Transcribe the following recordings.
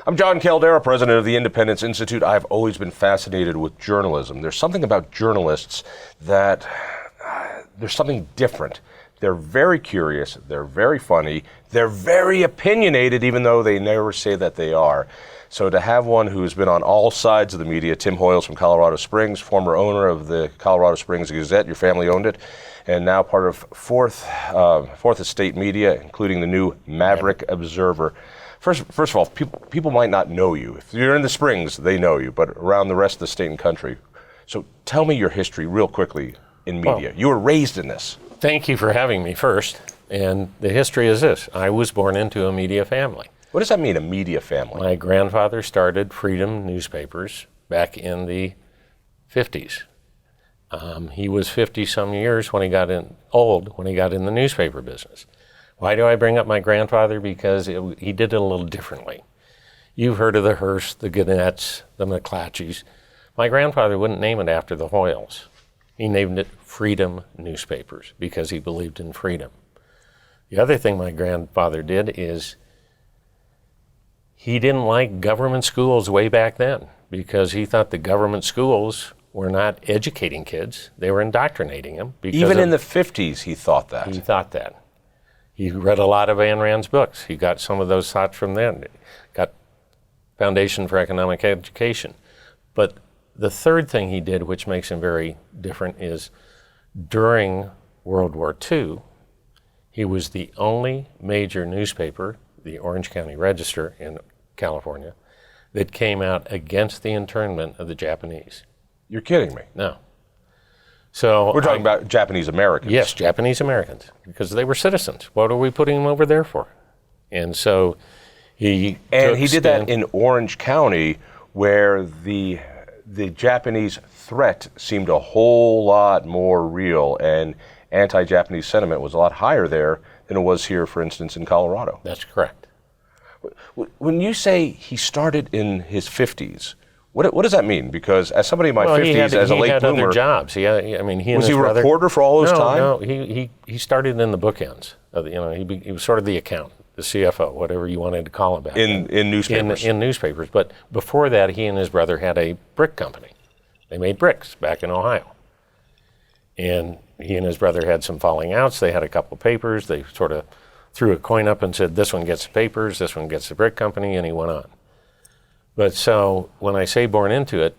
I'm Jon Caldara, president of the Independence Institute. I've always been fascinated with journalism. There's something about journalists that there's something different. They're very curious, they're very funny, they're very opinionated, even though they never say that they are. So to have one who's been on all sides of the media, Tim Hoiles from Colorado Springs, former owner of the Colorado Springs Gazette, your family owned it, and now part of Fourth Estate Media, including the new Maverick Observer. First of all, people might not know you. If you're in the Springs, they know you, but around the rest of the state and country. So tell me your history real quickly in media. Well, you were raised in this. Thank you for having me first. And the history is this. I was born into a media family. What does that mean, a media family? My grandfather started Freedom newspapers back in the 50s. He was 50-some years when he got in the newspaper business. Why do I bring up my grandfather? Because he did it a little differently. You've heard of the Hearst, the Gannettes, the McClatchys. My grandfather wouldn't name it after the Hoiles. He named it Freedom Newspapers because he believed in freedom. The other thing my grandfather did is he didn't like government schools way back then because he thought the government schools were not educating kids, they were indoctrinating them. Even in the 50s, he thought that. He thought that. He read a lot of Ayn Rand's books. He got some of those thoughts from then. Got Foundation for Economic Education. But the third thing he did, which makes him very different, is during World War II, he was the only major newspaper, the Orange County Register in California, that came out against the internment of the Japanese. You're kidding me. No. So we're talking about Japanese Americans. Yes, Japanese Americans, because they were citizens. What are we putting them over there for? And so he did that in Orange County, where the Japanese threat seemed a whole lot more real, and anti-Japanese sentiment was a lot higher there than it was here, for instance, in Colorado. That's correct. When you say he started in his 50s, what does that mean? Because as somebody in my 50s, as a late bloomer, he had other jobs. Was he a reporter for all his time? No, he started in the bookends. He was sort of the accountant, the CFO, whatever you wanted to call him back then. In newspapers. In newspapers. But before that, he and his brother had a brick company. They made bricks back in Ohio. And he and his brother had some falling outs. They had a couple of papers. They sort of threw a coin up and said, this one gets the papers, this one gets the brick company, and he went on. But so when I say born into it,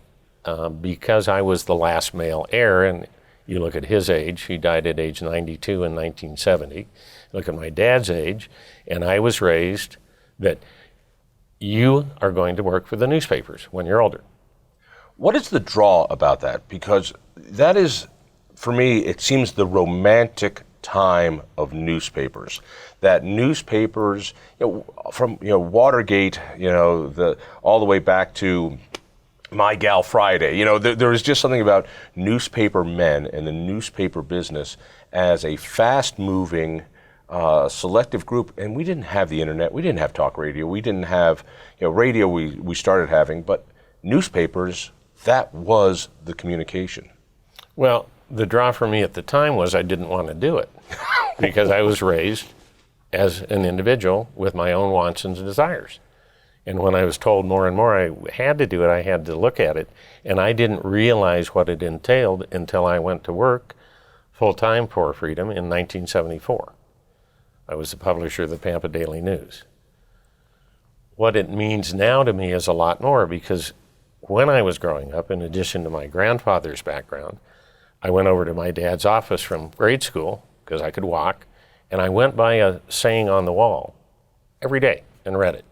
because I was the last male heir, and you look at his age, he died at age 92 in 1970. Look at my dad's age, and I was raised that you are going to work for the newspapers when you're older. What is the draw about that? Because that is, for me, it seems the romantic time of newspapers. That newspapers, from Watergate, all the way back to My Gal Friday, there is just something about newspaper men and the newspaper business as a fast-moving, selective group. And we didn't have the internet, we didn't have talk radio, we didn't have, radio we started having, but newspapers, that was the communication. Well, the draw for me at the time was I didn't want to do it because I was raised as an individual with my own wants and desires. And when I was told more and more I had to do it, I had to look at it. And I didn't realize what it entailed until I went to work full-time for Freedom in 1974. I was the publisher of the Pampa Daily News. What it means now to me is a lot more because when I was growing up, in addition to my grandfather's background, I went over to my dad's office from grade school because I could walk, and I went by a saying on the wall every day and read it.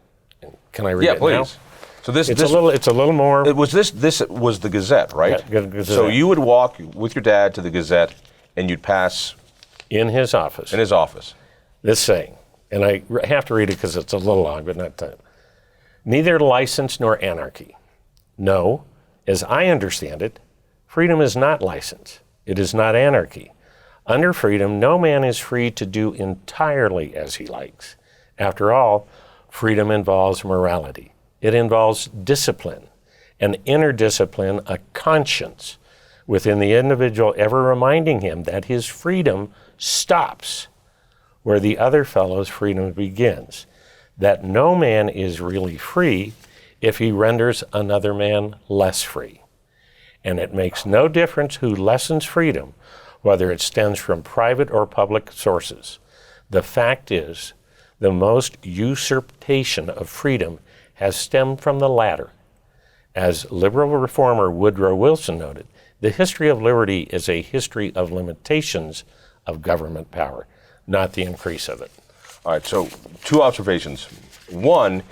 And can I read it please. now? So it's a little more. It was this was the Gazette, right? Yeah, Gazette. So you would walk with your dad to the Gazette, and you'd pass in his office. This saying, and I have to read it because it's a little long, but not time. Neither license nor anarchy. No, as I understand it, freedom is not license. It is not anarchy. Under freedom, no man is free to do entirely as he likes. After all, freedom involves morality. It involves discipline, an inner discipline, a conscience within the individual ever reminding him that his freedom stops where the other fellow's freedom begins. that no man is really free if he renders another man less free. And it makes no difference who lessens freedom, whether it stems from private or public sources. The fact is, the most usurpation of freedom has stemmed from the latter. As liberal reformer Woodrow Wilson noted, the history of liberty is a history of limitations of government power, not the increase of it. All right, so 2 observations. One,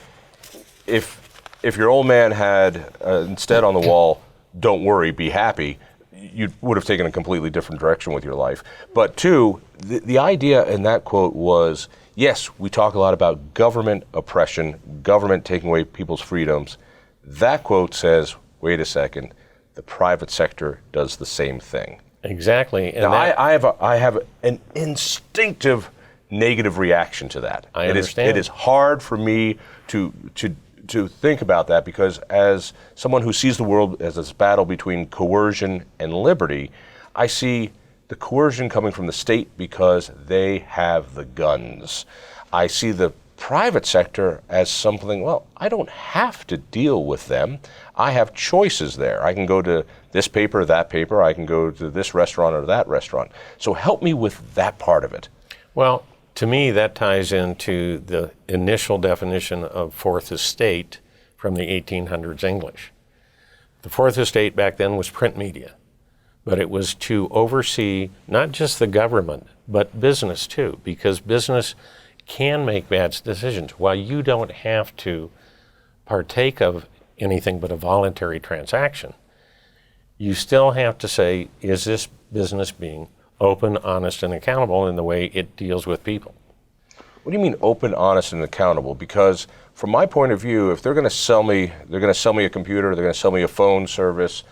if your old man had instead on the wall, "Don't worry, be happy," you would have taken a completely different direction with your life. But 2, the idea in that quote was, yes, we talk a lot about government oppression, government taking away people's freedoms. That quote says, wait a second, the private sector does the same thing. Exactly. And now, I have an instinctive negative reaction to that. I understand. It is hard for me to think about that, because as someone who sees the world as this battle between coercion and liberty, I see the coercion coming from the state because they have the guns. I see the private sector as something, well, I don't have to deal with them. I have choices there. I can go to this paper, that paper. I can go to this restaurant or that restaurant. So help me with that part of it. Well, to me, that ties into the initial definition of Fourth Estate from the 1800s English. The Fourth Estate back then was print media, but it was to oversee not just the government, but business too, because business can make bad decisions. While you don't have to partake of anything but a voluntary transaction, you still have to say, is this business being open, honest, and accountable in the way it deals with people? What do you mean open, honest, and accountable? Because from my point of view, if they're going to sell me a computer, they're going to sell me a phone service,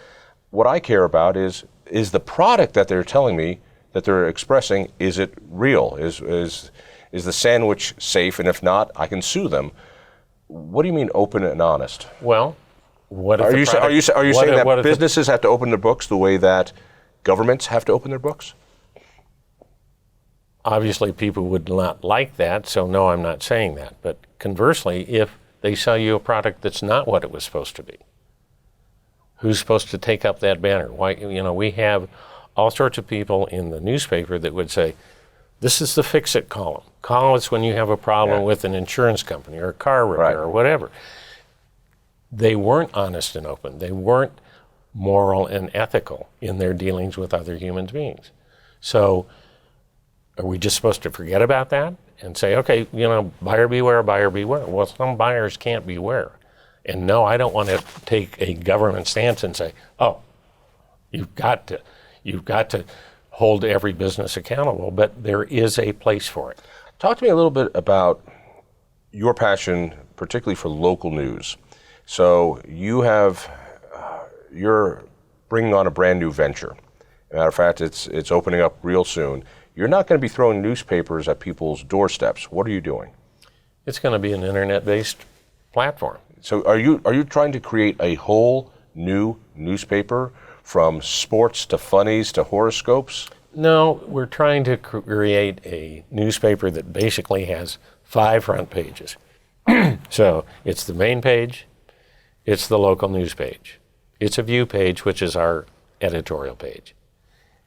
what I care about is the product that they're telling me, that they're expressing, is it real? Is the sandwich safe? And if not, I can sue them. What do you mean open and honest? Well, what if are you saying that businesses have to open their books the way that governments have to open their books? Obviously, people would not like that, so no, I'm not saying that. But conversely, if they sell you a product that's not what it was supposed to be, who's supposed to take up that banner? Why, we have all sorts of people in the newspaper that would say, this is the fix-it column. Call us when you have a problem with an insurance company or a car repair or whatever. They weren't honest and open. They weren't moral and ethical in their dealings with other human beings. So are we just supposed to forget about that and say, okay, buyer beware, buyer beware? Well, some buyers can't beware. And no, I don't want to take a government stance and say, oh, you've got to hold every business accountable, but there is a place for it. Talk to me a little bit about your passion, particularly for local news. So you're bringing on a brand new venture. Matter of fact, it's opening up real soon. You're not going to be throwing newspapers at people's doorsteps. What are you doing? It's going to be an internet-based platform. So are you trying to create a whole new newspaper, from sports to funnies to horoscopes? No, we're trying to create a newspaper that basically has 5 front pages. So it's the main page, it's the local news page, it's a view page, which is our editorial page.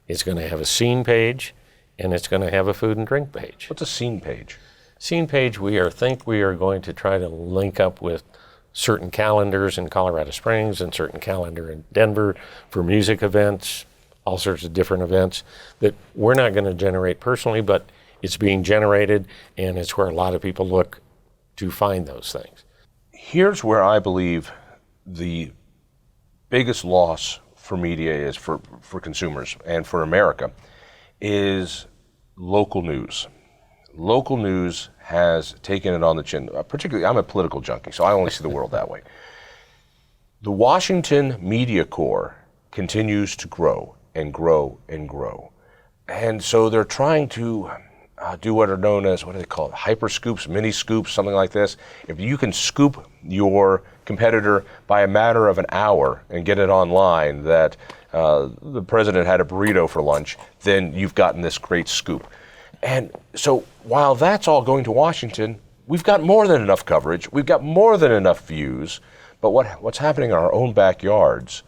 It's going to have a scene page, and it's going to have a food and drink page. What's a scene page? Scene page, we are going to try to link up with certain calendars in Colorado Springs and certain calendar in Denver for music events, all sorts of different events that we're not going to generate personally, but it's being generated, and it's where a lot of people look to find those things. Here's where I believe the biggest loss for media is, for consumers and for America, is local news. Local news has taken it on the chin. Particularly, I'm a political junkie, so I only see the world that way. The Washington Media Corps continues to grow and grow and grow. And so they're trying to do what are known as, what do they call it, hyper scoops, mini scoops, something like this. If you can scoop your competitor by a matter of an hour and get it online that the president had a burrito for lunch, then you've gotten this great scoop. And so while that's all going to Washington, we've got more than enough coverage, we've got more than enough views, but what's happening in our own backyards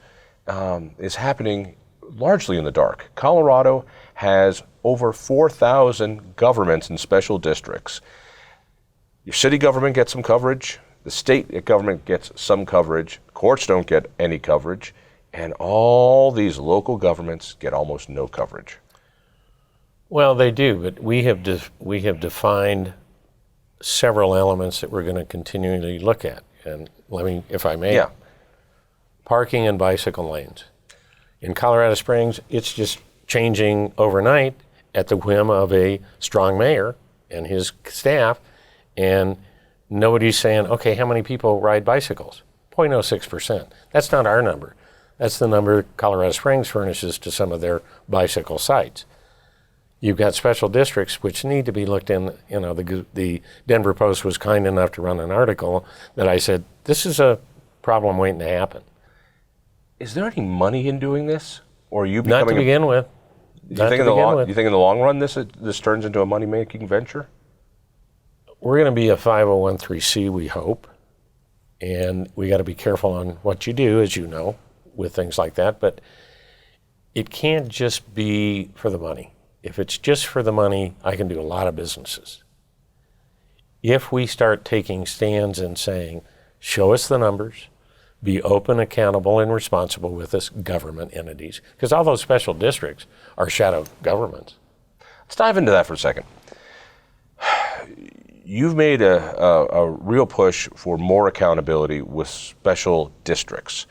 is happening largely in the dark. Colorado has over 4,000 governments and special districts. Your city government gets some coverage, the state government gets some coverage, courts don't get any coverage, and all these local governments get almost no coverage. Well, they do, but we have defined several elements that we're going to continually look at. And let me, if I may, parking and bicycle lanes. In Colorado Springs, it's just changing overnight at the whim of a strong mayor and his staff, and nobody's saying, okay, how many people ride bicycles? 0.06%. That's not our number. That's the number Colorado Springs furnishes to some of their bicycle sites. You've got special districts which need to be looked in. You know, the Denver Post was kind enough to run an article that I said, this is a problem waiting to happen. Is there any money in doing this? Or are you Not to begin with. You think in the long run this turns into a money-making venture? We're going to be a 501(c), we hope. And we got to be careful on what you do, as you know, with things like that. But it can't just be for the money. If it's just for the money, I can do a lot of businesses. If we start taking stands and saying, show us the numbers, be open, accountable, and responsible with us, government entities, because all those special districts are shadow governments. Let's dive into that for a second. You've made a real push for more accountability with special districts.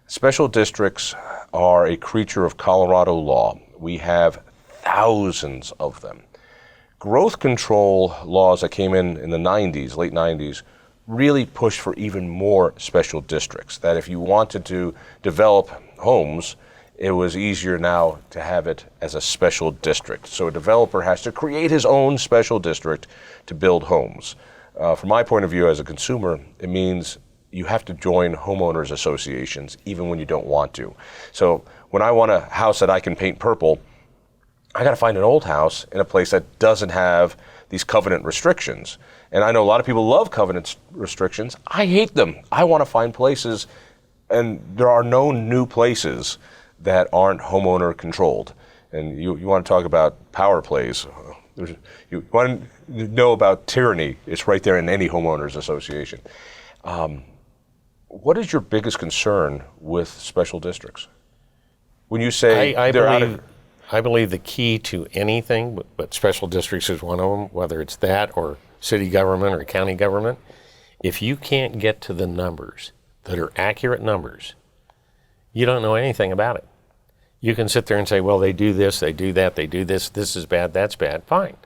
Special districts are a creature of Colorado law. We have thousands of them. Growth control laws that came in the 90s, late 90s, really pushed for even more special districts. That if you wanted to develop homes, it was easier now to have it as a special district. So a developer has to create his own special district to build homes. From my point of view as a consumer, it means you have to join homeowners associations even when you don't want to. So when I want a house that I can paint purple, I got to find an old house in a place that doesn't have these covenant restrictions. And I know a lot of people love covenant restrictions. I hate them. I want to find places, and there are no new places that aren't homeowner controlled. And you want to talk about power plays. You want to know about tyranny. It's right there in any homeowners association. What is your biggest concern with special districts? When you say I believe the key to anything, but special districts is one of them, whether it's that or city government or county government, if you can't get to the numbers that are accurate numbers, you don't know anything about it. You can sit there and say, well, they do this, they do that, they do this, this is bad, that's bad, fine.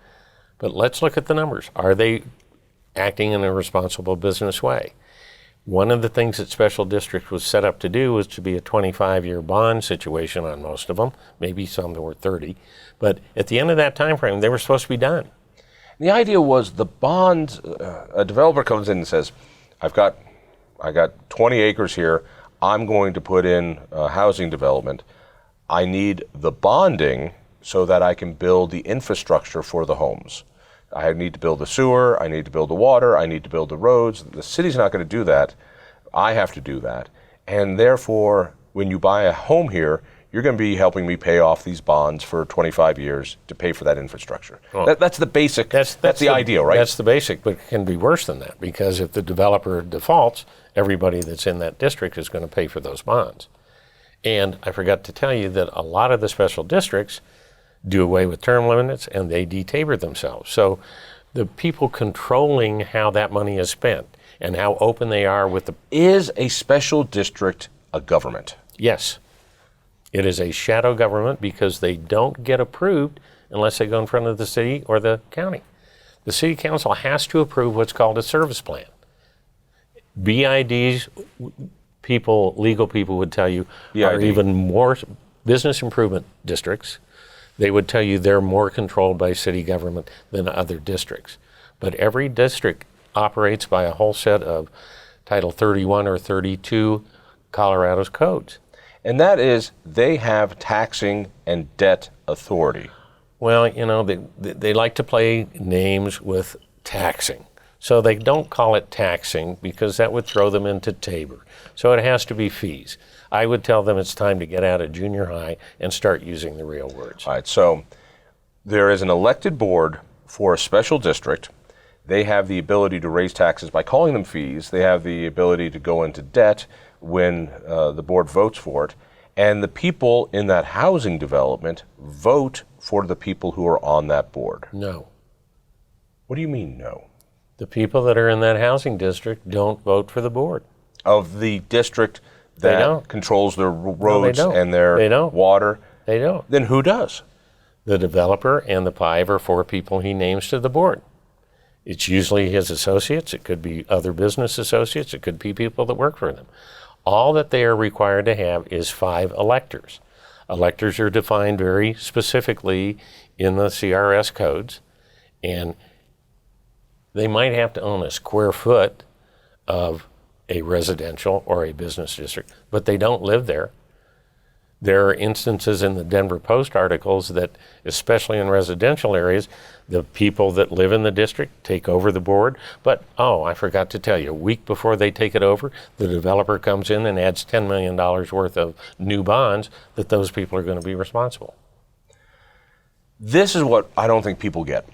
But let's look at the numbers. Are they acting in a responsible business way? One of the things that special district was set up to do was to be a 25-year bond situation on most of them, maybe some that were 30. But at the end of that time frame, they were supposed to be done. The idea was the bond, a developer comes in and says, I got 20 acres here, I'm going to put in a housing development. I need the bonding so that I can build the infrastructure for the homes. I need to build the sewer, I need to build the water, I need to build the roads. The city's not going to do that. I have to do that. And therefore, when you buy a home here, you're going to be helping me pay off these bonds for 25 years to pay for that infrastructure. Well, that's the basic, that's the ideal, right? That's the basic, but it can be worse than that, because if the developer defaults, everybody that's in that district is going to pay for those bonds. And I forgot to tell you that a lot of the special districts do away with term limits and they detaper themselves. So the people controlling how that money is spent and how open they are with the... Is a special district a government? Yes. It is a shadow government because they don't get approved unless they go in front of the city or the county. The city council has to approve what's called a service plan. BIDs, legal people would tell you, are even more business improvement districts. They would tell you they're more controlled by city government than other districts. But every district operates by a whole set of Title 31 or 32 Colorado's codes. And that is, they have taxing and debt authority. Well, you know, they like to play names with taxing. So they don't call it taxing because that would throw them into Tabor. So it has to be fees. I would tell them it's time to get out of junior high and start using the real words. All right, so there is an elected board for a special district. They have the ability to raise taxes by calling them fees. They have the ability to go into debt when the board votes for it. And the people in that housing development vote for the people who are on that board. No. What do you mean, no? The people that are in that housing district don't vote for the board. Of the district They that don't. controls their roads don't. and their They don't. water, They don't. then who does? The developer and the 5 or 4 people he names to the board. It's usually his associates. It could be other business associates. It could be people that work for them. All that they are required to have is 5 electors. Electors are defined very specifically in the CRS codes, and they might have to own a square foot of a residential or a business district, but they don't live there. There are instances in the Denver Post articles that, especially in residential areas, the people that live in the district take over the board. But, I forgot to tell you, a week before they take it over, the developer comes in and adds $10 million worth of new bonds that those people are going to be responsible. This is what I don't think people get.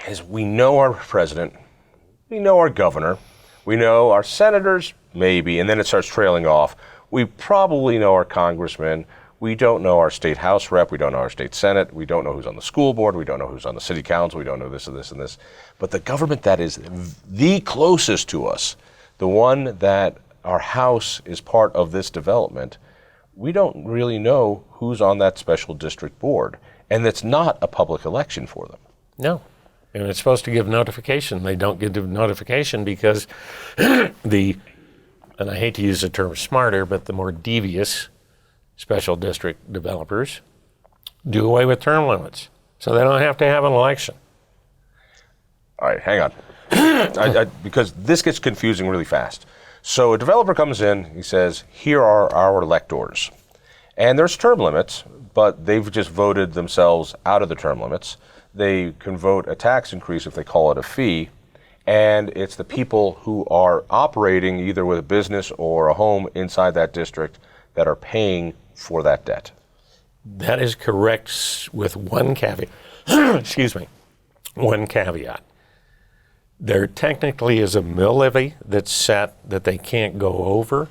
Is we know our president, we know our governor, we know our senators, maybe, and then it starts trailing off. We probably know our congressman. We don't know our state house rep. We don't know our state senate. We don't know who's on the school board. We don't know who's on the city council. We don't know this and this and this. But the government that is the closest to us, the one that our house is part of this development, we don't really know who's on that special district board. And it's not a public election for them. No. And it's supposed to give notification. They don't give notification because and I hate to use the term smarter, but the more devious special district developers do away with term limits. So they don't have to have an election. All right, hang on. Because this gets confusing really fast. So a developer comes in, he says, here are our electors. And there's term limits, but they've just voted themselves out of the term limits. They can vote a tax increase if they call it a fee. And it's the people who are operating either with a business or a home inside that district that are paying for that debt. That is correct with one caveat. Excuse me. One caveat. There technically is a mill levy that's set that they can't go over,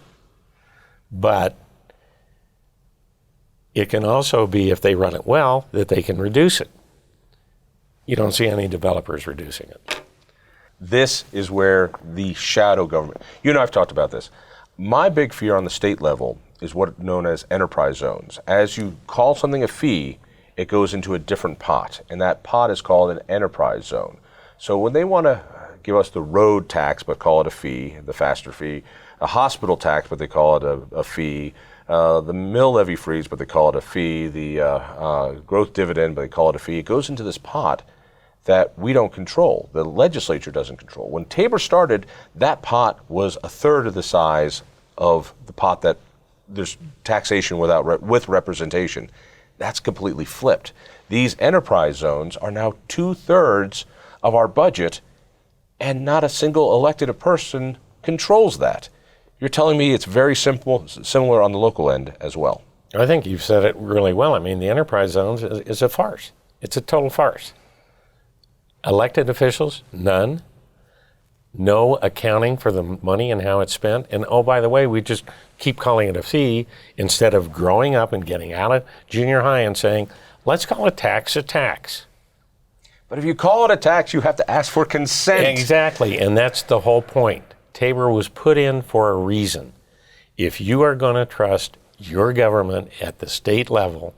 but it can also be, if they run it well, that they can reduce it. You don't see any developers reducing it. This is where the shadow government, you and I have talked about this. My big fear on the state level is what known as enterprise zones. As you call something a fee, it goes into a different pot, and that pot is called an enterprise zone. So when they want to give us the road tax but call it a fee, the faster fee, a hospital tax but they call it a fee, the mill levy freeze but they call it a fee, the growth dividend but they call it a fee, it goes into this pot that we don't control, the legislature doesn't control. When Tabor started, that pot was a third of the size of the pot that there's taxation with representation. That's completely flipped. These enterprise zones are now 2/3 of our budget, and not a single elected person controls that. You're telling me it's very similar on the local end as well. I think you've said it really well. I mean, the enterprise zones is a farce. It's a total farce. Elected officials, none. No accounting for the money and how it's spent. And oh, by the way, we just keep calling it a fee instead of growing up and getting out of junior high and saying, let's call a tax a tax. But if you call it a tax, you have to ask for consent. Exactly, and that's the whole point. Tabor was put in for a reason. If you are going to trust your government at the state level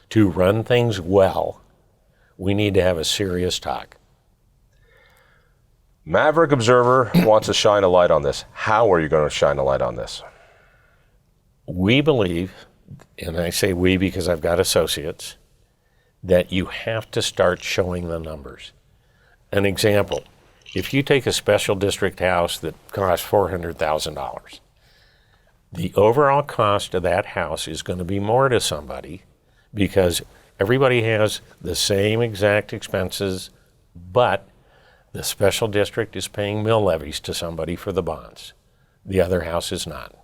to run things well, we need to have a serious talk. Maverick Observer wants to shine a light on this. How are you going to shine a light on this? We believe, and I say we because I've got associates, that you have to start showing the numbers. An example, if you take a special district house that costs $400,000, the overall cost of that house is going to be more to somebody because everybody has the same exact expenses, but The special district is paying mill levies to somebody for the bonds. The other house is not.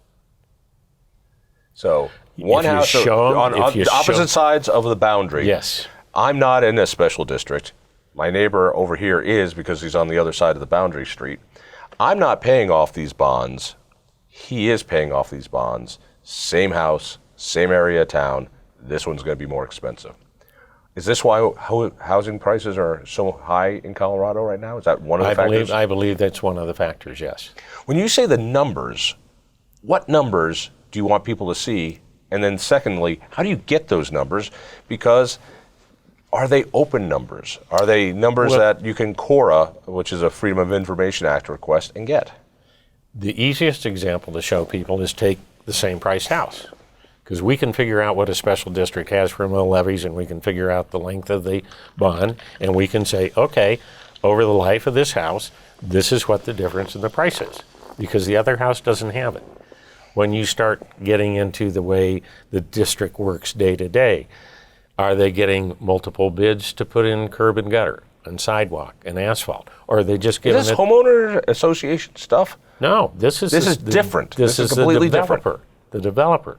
So one If you house show 'em- on if you the opposite show- sides of the boundary. Yes. I'm not in a special district. My neighbor over here is, because he's on the other side of the boundary street. I'm not paying off these bonds. He is paying off these bonds. Same house, same area of town. This one's going to be more expensive. Is this why housing prices are so high in Colorado right now? Is that one of the factors? I believe that's one of the factors, yes. When you say the numbers, what numbers do you want people to see? And then secondly, how do you get those numbers? Because are they open numbers? Are they numbers that you can CORA, which is a Freedom of Information Act request, and get? The easiest example to show people is take the same price house. Because we can figure out what a special district has for mill levies, and we can figure out the length of the bond, and we can say, okay, over the life of this house, this is what the difference in the price is, because the other house doesn't have it. When you start getting into the way the district works day to day, are they getting multiple bids to put in curb and gutter and sidewalk and asphalt? Or are they just giving Is this homeowner association stuff? No, this is different. This is completely the different. developer. The developer.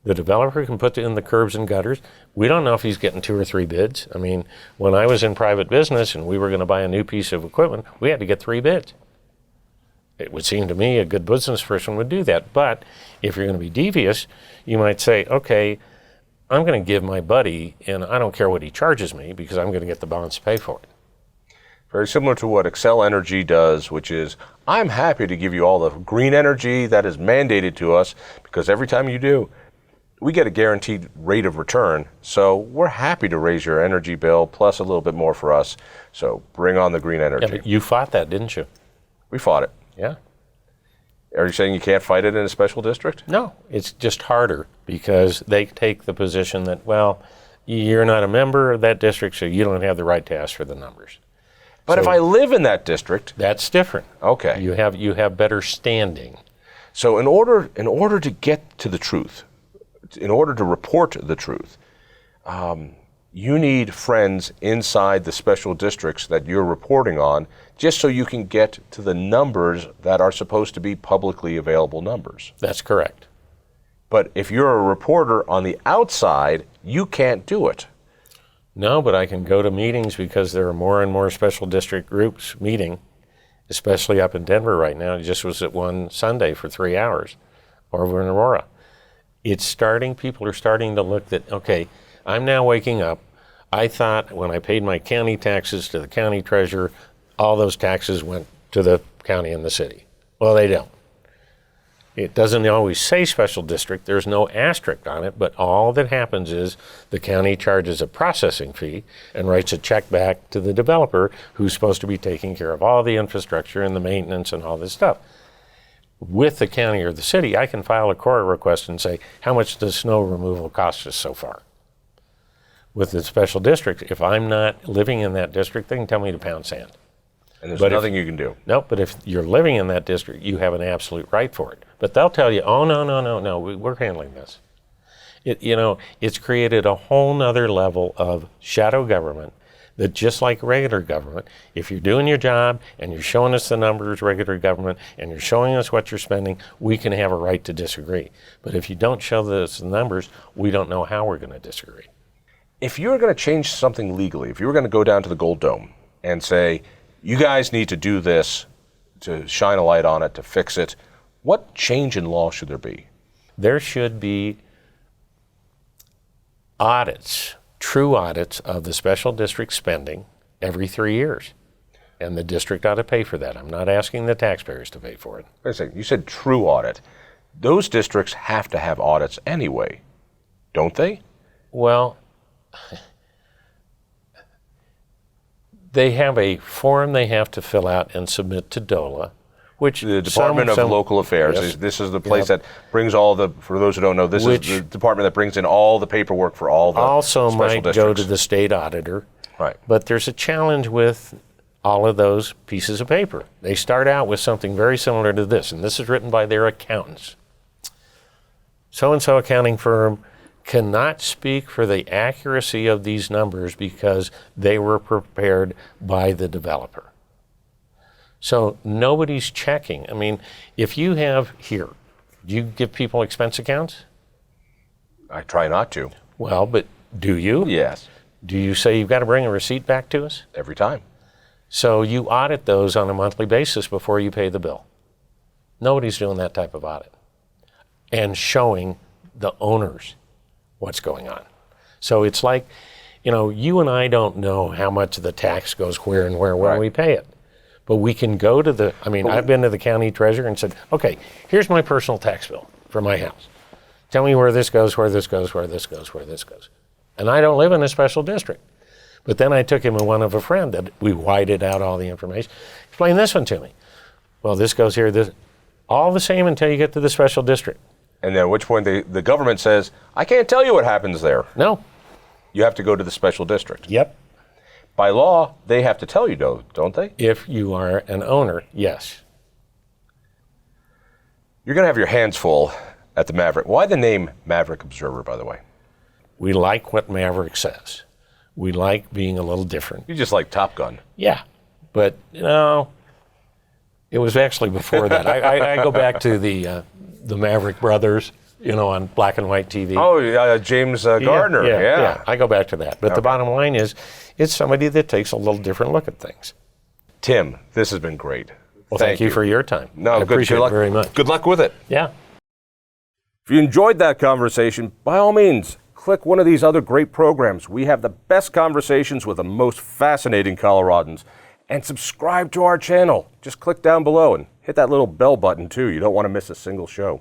The developer can put in the curbs and gutters. We don't know if he's getting 2 or 3 bids. I mean, when I was in private business and we were going to buy a new piece of equipment, we had to get 3 bids. It would seem to me a good business person would do that. But if you're going to be devious, you might say, okay, I'm going to give my buddy, and I don't care what he charges me because I'm going to get the bonds to pay for it. Very similar to what Xcel Energy does, which is, I'm happy to give you all the green energy that is mandated to us, because every time you do, we get a guaranteed rate of return. So we're happy to raise your energy bill plus a little bit more for us. So bring on the green energy. Yeah, but you fought that, didn't you? We fought it. Yeah. Are you saying you can't fight it in a special district? No, it's just harder because they take the position that, well, you're not a member of that district, so you don't have the right to ask for the numbers. But So if I live in that district, that's different. okay. You have better standing. So in order to get to the truth, in order to report the truth, you need friends inside the special districts that you're reporting on, just so you can get to the numbers that are supposed to be publicly available numbers. That's correct. But if you're a reporter on the outside, you can't do it. No, but I can go to meetings because there are more and more special district groups meeting, especially up in Denver right now. I just was at one Sunday for 3 hours over in Aurora. It's starting, people are starting to look that, okay, I'm now waking up. I thought when I paid my county taxes to the county treasurer, all those taxes went to the county and the city. Well, they don't. It doesn't always say special district. There's no asterisk on it, but all that happens is the county charges a processing fee and writes a check back to the developer who's supposed to be taking care of all the infrastructure and the maintenance and all this stuff. With the county or the city, I can file a CORA request and say, how much does snow removal cost us so far? With the special district, if I'm not living in that district, they can tell me to pound sand. And there's But nothing you can do. No, but if you're living in that district, you have an absolute right for it. But they'll tell you, oh, no, we're handling this. It's created a whole nother level of shadow government that, just like regular government, if you're doing your job and you're showing us the numbers, regular government, and you're showing us what you're spending, we can have a right to disagree. But if you don't show us the numbers, we don't know how we're going to disagree. If you were going to change something legally, if you were going to go down to the Gold Dome and say, you guys need to do this to shine a light on it, to fix it, what change in law should there be? There should be audits, true audits of the special district spending every 3 years. And the district ought to pay for that. I'm not asking the taxpayers to pay for it. Wait a second, you said true audit. Those districts have to have audits anyway, don't they? Well, they have a form they have to fill out and submit to DOLA, which The Department of Local Affairs. Yes. This is the place that brings all the, for those who don't know, this is the department that brings in all the paperwork for all the also special might districts. go to the state auditor. Right. But there's a challenge with all of those pieces of paper. They start out with something very similar to this, and this is written by their accountants. So-and-so accounting firm cannot speak for the accuracy of these numbers because they were prepared by the developer. So nobody's checking. I mean, if you have here, do you give people expense accounts? I try not to. Well, but do you? Yes. Do you say you've got to bring a receipt back to us? Every time. So you audit those on a monthly basis before you pay the bill. Nobody's doing that type of audit and showing the owners what's going on. So it's like, you and I don't know how much of the tax goes where and where when Right. we pay it. But we can go to I've been to the county treasurer and said, okay, here's my personal tax bill for my house. Tell me where this goes, where this goes, where this goes, where this goes. And I don't live in a special district. But then I took him and one of a friend that we whited out all the information. Explain this one to me. Well, this goes here, this, all the same until you get to the special district. And then at which point the government says, I can't tell you what happens there. No. You have to go to the special district. Yep. By law, they have to tell you, don't they? If you are an owner, yes. You're going to have your hands full at the Maverick. Why the name Maverick Observer, by the way? We like what Maverick says. We like being a little different. You just like Top Gun. Yeah. But, it was actually before that. I go back to the Maverick Brothers, on black and white TV. Oh, James Gardner. Yeah. I go back to that. But the bottom line is, it's somebody that takes a little different look at things. Tim, this has been great. Well, thank you for your time. No, I good appreciate luck. it very much. Good luck with it. Yeah. If you enjoyed that conversation, by all means, click one of these other great programs. We have the best conversations with the most fascinating Coloradans. And subscribe to our channel. Just click down below and hit that little bell button too. You don't want to miss a single show.